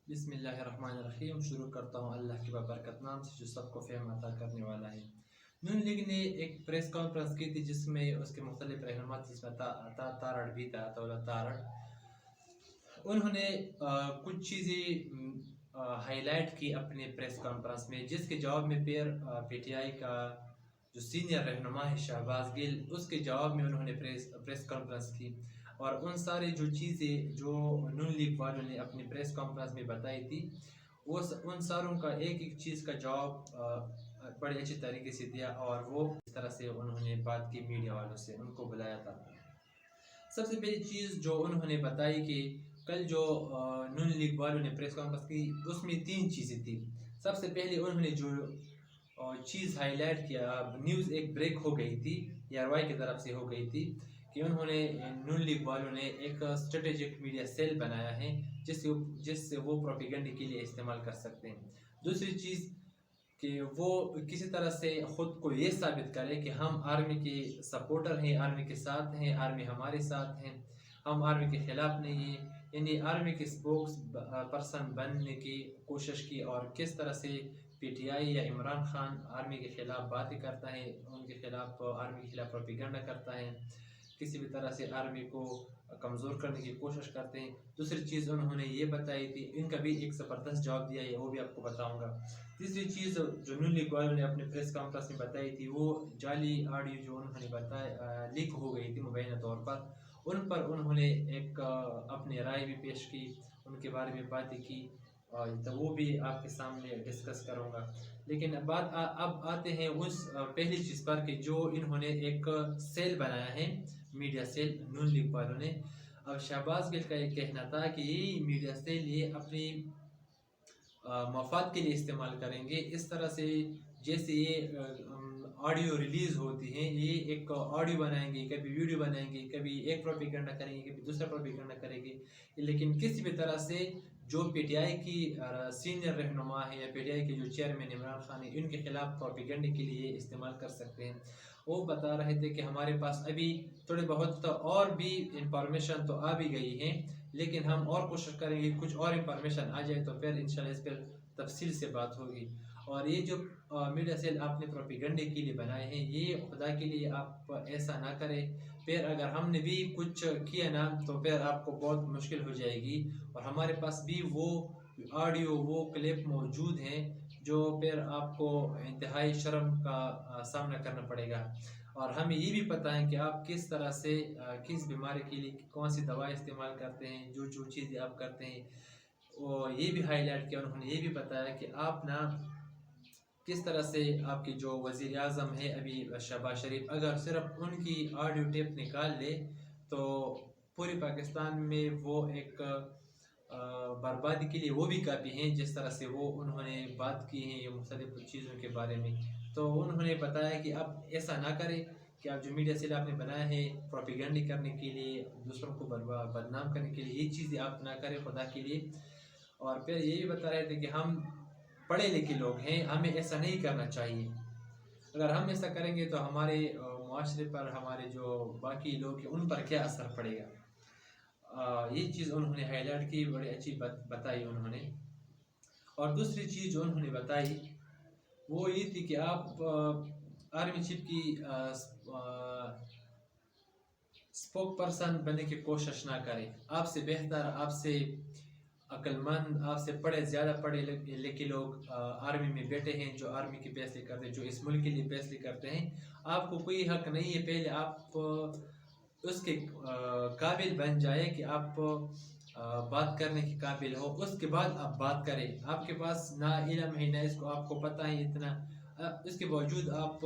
بسم اللہ الرحمن الرحیم. شروع کرتا ہوں اللہ کے بابرکت نام سے جو سب کو فہم عطا کرنے والا ہے. نون لیگ نے ایک پریس کانفرنس کی تھی جس میں اس کے مختلف رہنما تھے، جس میں تارڑ بھی تھا، عطاءاللہ تارڑ. انہوں نے کچھ چیزیں ہائی لائٹ کی اپنے پریس کانفرنس میں، جس کے جواب میں پھر پی ٹی آئی کا جو سینئر رہنما ہے شہباز گل، اس کے جواب میں انہوں نے پریس کانفرنس کی. اور ان سارے جو چیزیں جو نون لیگ والوں نے اپنی پریس کانفرنس میں بتائی تھی، ان ساروں کا ایک ایک چیز کا جواب بڑے اچھے طریقے سے دیا. اور وہ اس طرح سے انہوں نے بات کی میڈیا والوں سے، ان کو بلایا تھا. سب سے پہلی چیز جو انہوں نے بتائی کہ کل جو نون لیگ والوں نے پریس کانفرنس کی، اس میں 3 چیزیں تھیں. سب سے پہلے انہوں نے جو چیز ہائی لائٹ کیا، نیوز ایک بریک ہو گئی تھی، یا RY کی طرف سے ہو گئی تھی کہ انہوں نے نون لیگ والوں نے ایک اسٹریٹجک میڈیا سیل بنایا ہے جس سے وہ پروپیگنڈے کے لیے استعمال کر سکتے ہیں. دوسری چیز کہ وہ کسی طرح سے خود کو یہ ثابت کرے کہ ہم آرمی کے سپورٹر ہیں، آرمی کے ساتھ ہیں، آرمی ہمارے ساتھ ہیں، ہم آرمی کے خلاف نہیں ہیں. یعنی آرمی کے سپوکس پرسن بننے کی کوشش کی. اور کس طرح سے پی ٹی آئی یا عمران خان آرمی کے خلاف باتیں کرتا ہے، ان کے خلاف آرمی کے خلاف پروپیگنڈا کرتا ہے، کسی بھی طرح سے آرمی کو کمزور کرنے کی کوشش کرتے ہیں. دوسری چیز انہوں نے یہ بتائی تھی، ان کا بھی ایک زبردست جواب دیا ہے، وہ بھی آپ کو بتاؤں گا. تیسری چیز جو نون لیگ والوں نے اپنے پریس کانفرنس میں بتائی تھی، وہ جعلی آڈیو جو انہوں نے بتایا لیک ہو گئی تھی مبینہ طور پر، ان پر انہوں نے ایک اپنی رائے بھی پیش کی، ان کے بارے میں باتیں کی، تو وہ بھی آپ کے سامنے ڈسکس کروں گا. لیکن اب آتے ہیں اس پہلی چیز پر کہ جو انہوں نے ایک سیل بنایا ہے، میڈیا سیل نون لیگ والوں نے. اب شہباز گل کا یہ کہنا تھا کہ یہ میڈیا سیل یہ اپنی مفاد کے لیے استعمال کریں گے. اس طرح سے جیسے یہ آڈیو ریلیز ہوتی ہیں، یہ ایک آڈیو بنائیں گے، کبھی ویڈیو بنائیں گے، کبھی ایک پروپیگنڈا کریں گے، کبھی دوسرا پروپیگنڈا کریں گے. لیکن کسی بھی طرح سے جو پی ٹی آئی کی سینئر رہنما ہے یا پی ٹی آئی کے جو چیئرمین عمران خان ہے، ان کے خلاف پروپیگنڈے کے لیے استعمال کر سکتے ہیں. وہ بتا رہے تھے کہ ہمارے پاس ابھی تھوڑے بہت اور بھی انفارمیشن تو آ بھی گئی ہیں، لیکن ہم اور کوشش کریں گے کچھ اور انفارمیشن آ جائے تو پھر انشاءاللہ اس پر تفصیل سے بات ہوگی. اور یہ جو میڈیا سیل آپ نے پروپیگنڈے کے لیے بنائے ہیں، یہ خدا کے لیے آپ ایسا نہ کریں. پھر اگر ہم نے بھی کچھ کیا نا تو پھر آپ کو بہت مشکل ہو جائے گی. اور ہمارے پاس بھی وہ آڈیو، وہ کلپ موجود ہیں جو پھر آپ کو انتہائی شرم کا سامنا کرنا پڑے گا. اور ہمیں یہ بھی پتہ ہے کہ آپ کس طرح سے کس بیماری کے لیے کون سی دوائی استعمال کرتے ہیں، جو چیزیں آپ کرتے ہیں. اور یہ بھی ہائی لائٹ کیا، انہوں نے یہ بھی بتایا کہ آپ نا کس طرح سے آپ کی جو وزیر اعظم ہے ابھی شہباز شریف، اگر صرف ان کی آڈیو ٹیپ نکال لے تو پورے پاکستان میں وہ ایک بربادی کے لیے وہ بھی کافی ہیں. جس طرح سے وہ انہوں نے بات کی ہے یہ مختلف چیزوں کے بارے میں، تو انہوں نے بتایا کہ اب ایسا نہ کرے کہ آپ جو میڈیا سیل آپ نے بنایا ہے پروپیگنڈے کرنے کے لیے، دوسروں کو بدنام کرنے کے لیے، یہ چیزیں آپ نہ کریں خدا کے لیے. اور پھر یہ بھی بتا رہے تھے کہ ہم پڑھے لکھے لوگ ہیں، ہمیں ایسا نہیں کرنا چاہیے. اگر ہم ایسا کریں گے تو ہمارے معاشرے پر، ہمارے جو باقی لوگ ہیں ان پر کیا اثر پڑے گا. یہ چیز انہوں نے ہائی لائٹ کی، بڑی اچھی بتائی انہوں نے. اور دوسری چیز جو انہوں نے بتائی وہ یہ تھی کہ آپ آرمی چیف کی اسپوک پرسن بننے کی کوشش نہ کریں. آپ سے بہتر، آپ سے عقل مند، آپ سے زیادہ پڑھے لکھے لوگ آرمی میں بیٹھے ہیں، جو آرمی کے فیصلے کرتے ہیں، جو اس ملک کے لیے فیصلے کرتے ہیں. آپ کو کوئی حق نہیں ہے پہلے آپ اس کے قابل بن جائے کہ آپ بات کرنے کے قابل ہو، اس کے بعد آپ بات کریں. آپ کے پاس نہ علم ہے، نہ اس کو آپ کو پتہ ہے اتنا، اس کے باوجود آپ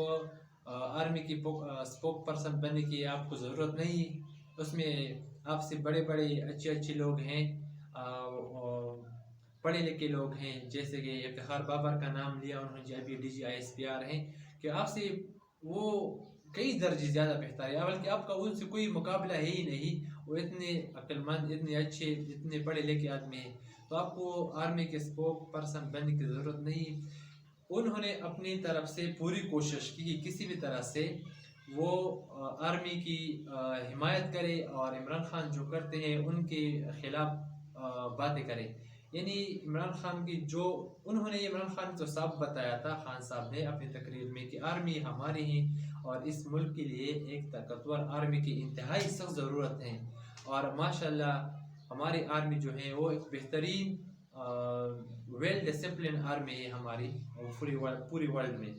آرمی کی اسپوک پرسن بننے کی آپ کو ضرورت نہیں. اس میں آپ سے بڑے اچھے لوگ ہیں، پڑھے لکھے لوگ ہیں، جیسے کہ افتخار بابر کا نام لیا انہوں نے، ابھی DG ISPR ہیں، کہ آپ سے وہ کئی درجے زیادہ بہتر ہے، بلکہ آپ کا ان سے کوئی مقابلہ ہے ہی نہیں. وہ اتنے عقل مند، اتنے اچھے، اتنے پڑھے لکھے آدمی ہیں، تو آپ کو آرمی کے اسپوک پرسن بننے کی ضرورت نہیں. انہوں نے اپنی طرف سے پوری کوشش کی کہ کسی بھی طرح سے وہ آرمی کی حمایت کرے اور عمران خان جو کرتے ہیں ان کے خلاف باتیں کرے. یعنی عمران خان کی جو انہوں نے عمران خان کو صاحب بتایا تھا، خان صاحب نے اپنی تقریر میں، کہ آرمی ہماری ہی اور اس ملک کے لیے ایک طاقتور آرمی کی انتہائی سخت ضرورت ہے، اور ماشاءاللہ ہماری آرمی جو ہے وہ ایک بہترین ویل ڈسپلن آرمی ہے ہماری پوری ورلڈ میں.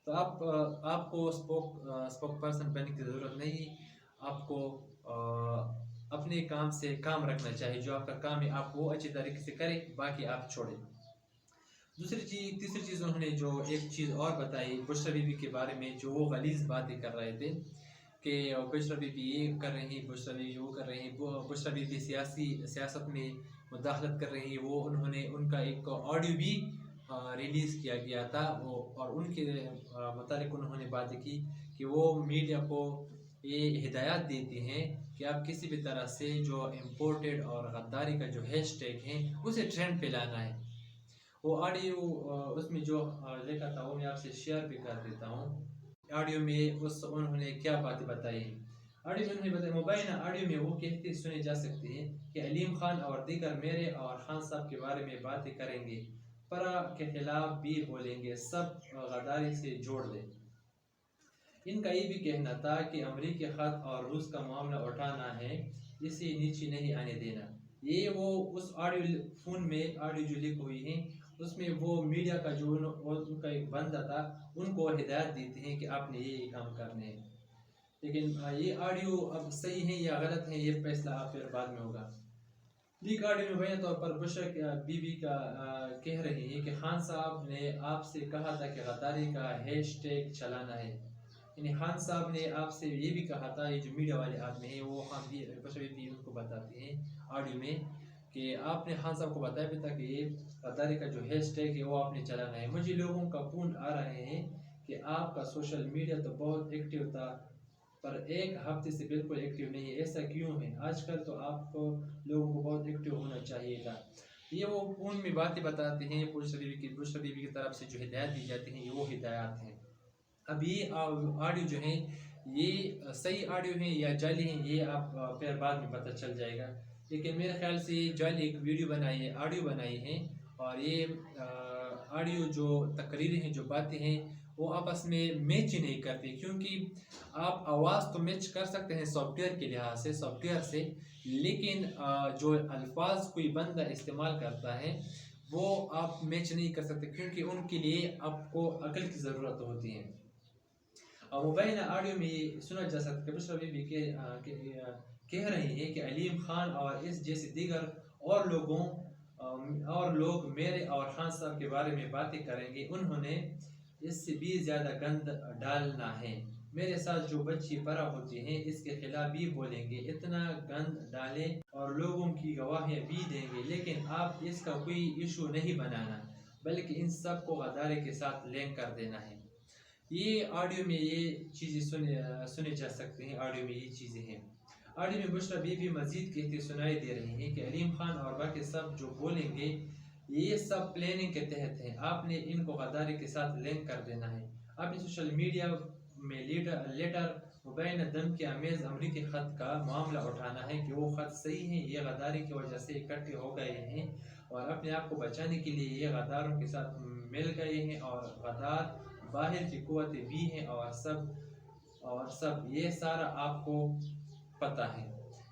تو آپ کو اسپوک پرسن بننے کی ضرورت نہیں. آپ کو اپنے کام سے کام رکھنا چاہیے. جو آپ کا کام ہے آپ وہ اچھی طریقے سے کریں، باقی آپ چھوڑیں. تیسری چیز انہوں نے جو ایک چیز اور بتائی بشریٰ بی بی کے بارے میں، جو وہ غلیظ باتیں کر رہے تھے کہ بشریٰ بی بی یہ کر رہی ہیں، بشریٰ بی بی وہ کر رہی ہیں، بشریٰ بی بی سیاست میں مداخلت کر رہی ہیں. وہ انہوں نے ان کا ایک آڈیو بھی ریلیز کیا گیا تھا، اور ان کے متعلق انہوں نے باتیں کی کہ وہ میڈیا کو یہ ہدایات دیتی ہیں کہ آپ کسی بھی طرح سے جو امپورٹڈ اور غداری کا جو ہیش ٹیگ ہے اسے ٹرینڈ پہ لانا ہے. وہ آڈیو اس میں جو لکھا تھا وہ میں آپ سے شیئر بھی کر دیتا ہوں. آڈیو میں انہوں نے کیا باتیں بتائی ہیں. آڈیو میں انہوں نے بتایا، مبینہ آڈیو میں وہ کہتے سنے جا سکتے ہیں کہ علیم خان اور دیگر میرے اور خان صاحب کے بارے میں باتیں کریں گے، پرا کے خلاف بھی بولیں گے، سب غداری سے جوڑ دیں. ان کا یہ بھی کہنا تھا کہ امریکی خط اور روس کا معاملہ اٹھانا ہے، اسے نیچے نہیں آنے دینا. یہ وہ اس آڈیو فون میں آڈیو جو لکھ ہوئی ہیں اس میں وہ میڈیا کا جو ان کا ایک بندہ تھا ان کو ہدایت دیتے ہیں کہ آپ نے یہ کام کرنے ہیں. لیکن یہ آڈیو اب صحیح ہے یا غلط ہے یہ فیصلہ آپ پھر بعد میں ہوگا. لیک آڈیو میں بیان طور پر بشریٰ بی بی کا کہہ رہی ہے کہ خان صاحب نے آپ سے کہا تھا کہ غداری کا ہیش ٹیگ چلانا ہے. یعنی خان صاحب نے آپ سے یہ بھی کہا تھا، یہ جو میڈیا والے آدمی ہیں وہ بشریٰ بی بی ان کو بتاتے ہیں آڈیو میں کہ آپ نے خان صاحب کو بتایا بھی تھا کہ یہ غداری کا جو ہیش ٹیگ ہے وہ آپ نے چلانا ہے. مجھے لوگوں کا فون آ رہے ہیں کہ آپ کا سوشل میڈیا تو بہت ایکٹیو تھا پر ایک ہفتے سے بالکل ایکٹیو نہیں ہے، ایسا کیوں ہے؟ آج کل تو آپ کو لوگوں کو بہت ایکٹیو ہونا چاہیے تھا. یہ وہ فون میں باتیں بتاتے ہیں بشریٰ بی بی کی طرف سے جو ہدایت دی جاتی ہیں یہ وہ ہدایات ہیں. اب یہ آڈیو جو ہیں یہ صحیح آڈیو ہیں یا جعلی ہیں یہ آپ پھر بعد میں پتہ چل جائے گا. لیکن میرے خیال سے جعلی ایک ویڈیو بنائی ہے، آڈیو بنائی ہے، اور یہ آڈیو جو تقریریں ہیں جو باتیں ہیں وہ آپس میں میچ ہی نہیں کرتی. کیونکہ آپ آواز تو میچ کر سکتے ہیں سافٹ ویئر کے لحاظ سے، سافٹ ویئر سے، لیکن جو الفاظ کوئی بندہ استعمال کرتا ہے وہ آپ میچ نہیں کر سکتے، کیونکہ ان کے لیے آپ کو عقل کی ضرورت ہوتی ہے. مبینہ آڈیو میں یہ سنا جا سکتا ہے بشریٰ بی بی کہہ رہی ہے کہ علیم خان اور اس جیسے دیگر اور لوگ میرے اور خان صاحب کے بارے میں باتیں کریں گے، انہوں نے اس سے بھی زیادہ گند ڈالنا ہے. میرے ساتھ جو بچی برا ہوتی ہیں اس کے خلاف بھی بولیں گے، اتنا گند ڈالیں اور لوگوں کی گواہیاں بھی دیں گے، لیکن آپ اس کا کوئی ایشو نہیں بنانا بلکہ ان سب کو غدارے کے ساتھ لنک کر دینا ہے. یہ آڈیو میں یہ چیزیں سنے جا سکتے ہیں. آڈیو میں یہ چیزیں ہیں. آڈیو میں بشریٰ بی بی مزید کہتے سنائی دے رہی ہیں کہ علیم خان اور باقی سب جو بولیں گے یہ سب پلاننگ کے تحت ہیں، آپ نے ان کو غداری کے ساتھ لنک کر دینا ہے. آپ نے سوشل میڈیا میں لیٹر مبینہ دھمکی آمیز امریکی خط کا معاملہ اٹھانا ہے کہ وہ خط صحیح ہیں، یہ غداری کی وجہ سے اکٹھے ہو گئے ہیں اور اپنے آپ کو بچانے کے لیے یہ غداروں کے ساتھ مل گئے ہیں، اور غدار باہر کی قوتیں بھی ہیں اور سب یہ سارا آپ کو پتہ ہے.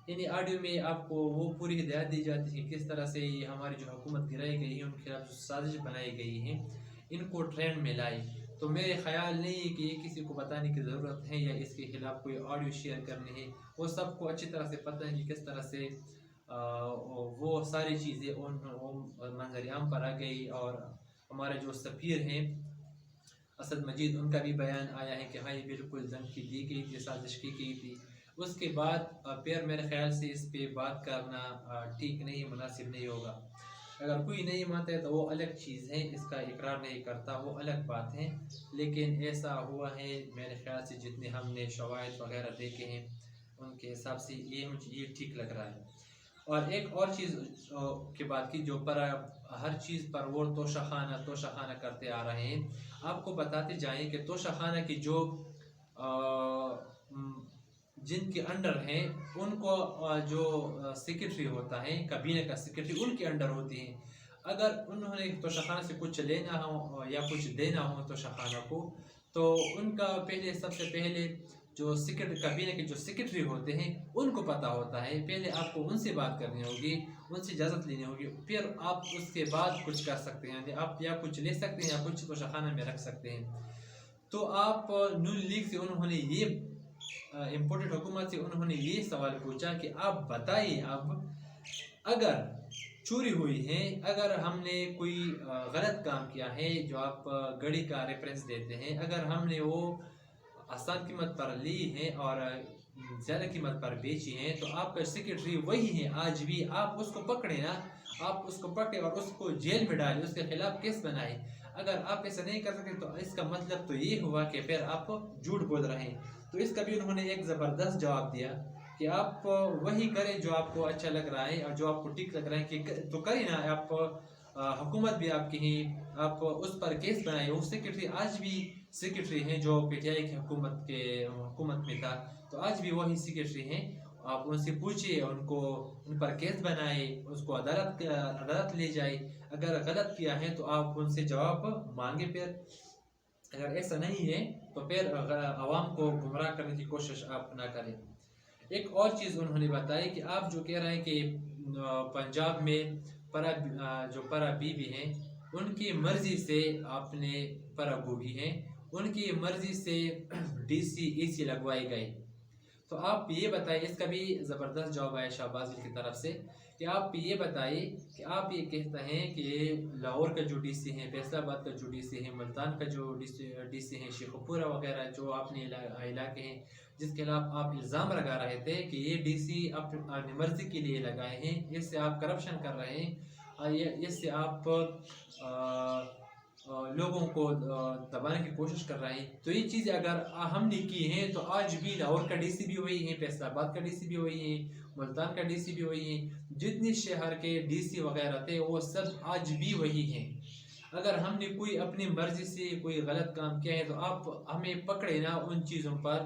یعنی آڈیو میں آپ کو وہ پوری ہدایت دی جاتی ہے کس طرح سے یہ ہماری جو حکومت گرائی گئی ہے ان کے خلاف جو سازش بنائی گئی ہیں ان کو ٹرینڈ میں لائی. تو میرے خیال نہیں ہے کہ یہ کسی کو بتانے کی ضرورت ہے یا اس کے خلاف کوئی آڈیو شیئر کرنی ہے. وہ سب کو اچھی طرح سے پتہ ہے کہ کس طرح سے وہ ساری چیزیں ان منظر عام پر آ گئی. اور ہمارے جو سفیر ہیں اسد مجید ان کا بھی بیان آیا ہے کہ ہاں یہ بالکل دھمکی دی گئی تھی، سازش کی گئی تھی. اس کے بعد پھر میرے خیال سے اس پہ بات کرنا ٹھیک نہیں، مناسب نہیں ہوگا. اگر کوئی نہیں مانتا ہے تو وہ الگ چیز ہے، اس کا اقرار نہیں کرتا وہ الگ بات ہے، لیکن ایسا ہوا ہے میرے خیال سے جتنے ہم نے شواہد وغیرہ دیکھے ہیں ان کے حساب سے یہ ٹھیک لگ رہا ہے. اور ایک اور چیز کی بات کی جو پر ہر چیز پر وہ توشہ خانہ کرتے آ رہے ہیں. آپ کو بتاتے جائیں کہ توشہ خانہ کی جو جن کے انڈر ہیں ان کو جو سیکرٹری ہوتا ہے، کابینہ کا سیکرٹری ان کے انڈر ہوتی ہیں. اگر انہوں نے توشہ خانہ سے کچھ لینا ہو یا کچھ دینا ہو توشہ خانہ کو، تو ان کا پہلے سب سے پہلے جو کابینہ کے جو سیکرٹری ہوتے ہیں ان کو پتہ ہوتا ہے، پہلے آپ کو ان سے بات کرنی ہوگی، ان سے اجازت لینی ہوگی، پھر آپ اس کے بعد کچھ کر سکتے ہیں، یعنی آپ یا کچھ لے سکتے ہیں یا کچھ توشہ خانہ میں رکھ سکتے ہیں۔ تو آپ نون لیگ سے انہوں نے یہ امپورٹنٹ حکومت سے انہوں نے یہ سوال پوچھا کہ آپ بتائیے اب اگر چوری ہوئی ہے، اگر ہم نے کوئی غلط کام کیا ہے، جو آپ گڑی کا ریفرنس دیتے ہیں، اگر ہم نے وہ آسان قیمت پر لی ہے اور زیادہ قیمت پر بیچی ہیں، تو آپ کا سیکرٹری وہی ہے آج بھی، آپ اس کو پکڑے نا، آپ اس کو پکڑے اور اس کو جیل میں ڈالیں، اس کے خلاف کیس بنائیں۔ اگر آپ ایسا نہیں کر سکتے تو اس کا مطلب تو یہ ہوا کہ پھر آپ جھوٹ بول رہے ہیں۔ تو اس کا بھی انہوں نے ایک زبردست جواب دیا کہ آپ وہی کریں جو آپ کو اچھا لگ رہا ہے اور جو آپ کو ٹھیک لگ رہا ہے کہ تو کریں نا، آپ حکومت بھی آپ کی ہی، آپ اس پر کیس بنائے۔ وہ سیکرٹری آج بھی سیکرٹری ہیں جو پی ٹی آئی کی حکومت میں تھا، تو آج بھی وہی سیکرٹری ہیں۔ آپ ان سے پوچھئے، ان پر کیس بنائے، اس کو عدالت لے جائے، اگر غلط کیا ہے تو آپ ان سے جواب مانگے، پھر اگر ایسا نہیں ہے تو پھر عوام کو گمراہ کرنے کی کوشش آپ نہ کریں۔ ایک اور چیز انہوں نے بتائی کہ آپ جو کہہ رہے ہیں کہ پنجاب میں جو پرا بی بی ہیں ان کی مرضی سے آپ نے پرا گوگی ہیں، ان کی مرضی سے ڈی سی ای سی لگوائی گئی۔ تو آپ یہ بتائیے، اس کا بھی زبردست جواب آیا شہباز کی طرف سے کہ آپ یہ بتائیے کہ آپ یہ کہتے ہیں کہ لاہور کا جو ڈی سی ہیں، فیصل آباد کا جو ڈی سی ہیں، ملتان کا جو ڈی سی ہیں، شیخ پورہ وغیرہ جو آپ نے علاقے ہیں جس کے خلاف آپ الزام لگا رہے تھے کہ یہ ڈی سی اپنی مرضی کے لیے لگائے ہیں، اس سے آپ کرپشن کر رہے ہیں، اس سے آپ لوگوں کو دبانے کی کوشش کر رہے ہیں، تو یہ چیزیں اگر ہم نے کی ہیں تو آج بھی لاہور کا ڈی سی بھی وہی ہے، فیصل آباد کا ڈی سی بھی وہی ہے، ملتان کا ڈی سی بھی وہی ہے، جتنی شہر کے ڈی سی وغیرہ تھے وہ سب آج بھی وہی ہیں۔ اگر ہم نے کوئی اپنی مرضی سے کوئی غلط کام کیا ہے تو آپ ہمیں پکڑے نا ان چیزوں پر،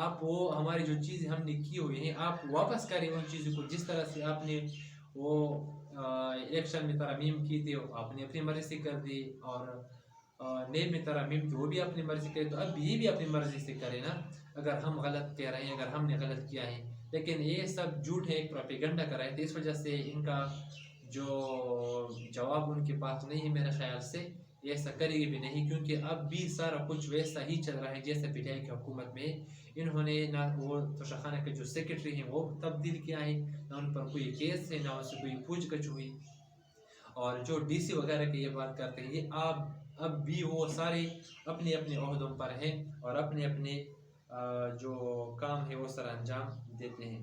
آپ وہ ہماری جو چیزیں ہم نے کی ہوئی ہیں آپ واپس کریں ان چیزوں کو، جس طرح سے آپ نے وہ الیکشن میں ترامیم کی تھی آپ نے اپنی مرضی سے کر دی، اور نیب میں ترامیم کی وہ بھی اپنی مرضی کرے، تو اب یہ بھی اپنی مرضی سے کرے نا، اگر ہم غلط کہہ رہے ہیں، اگر ہم نے غلط کیا ہے۔ لیکن یہ سب جھوٹ ہے، ایک پروپیگنڈا کر رہے تھے، اس وجہ سے ان کا جو جواب ان کے پاس نہیں ہے میرے خیال سے، یہ ایسا کرے گی بھی نہیں، کیونکہ اب بھی سارا کچھ ویسا ہی چل رہا ہے جیسے پی ٹی آئی کی حکومت میں۔ انہوں نے نہ وہ توشہ خانہ کے جو سیکرٹری ہیں وہ تبدیل کیا ہے، نہ ان پر کوئی کیس ہے، نہ ان سے کوئی پوچھ گچھ ہوئی، اور جو ڈی سی وغیرہ کی یہ بات کرتے ہیں، یہ اب بھی وہ سارے اپنے اپنے عہدوں پر ہیں اور اپنے اپنے جو کام ہے وہ سر انجام دیتے ہیں۔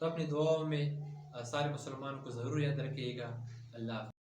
تو اپنی دعاؤں میں سارے مسلمان کو ضرور یاد رکھیے گا۔ اللہ حافظ۔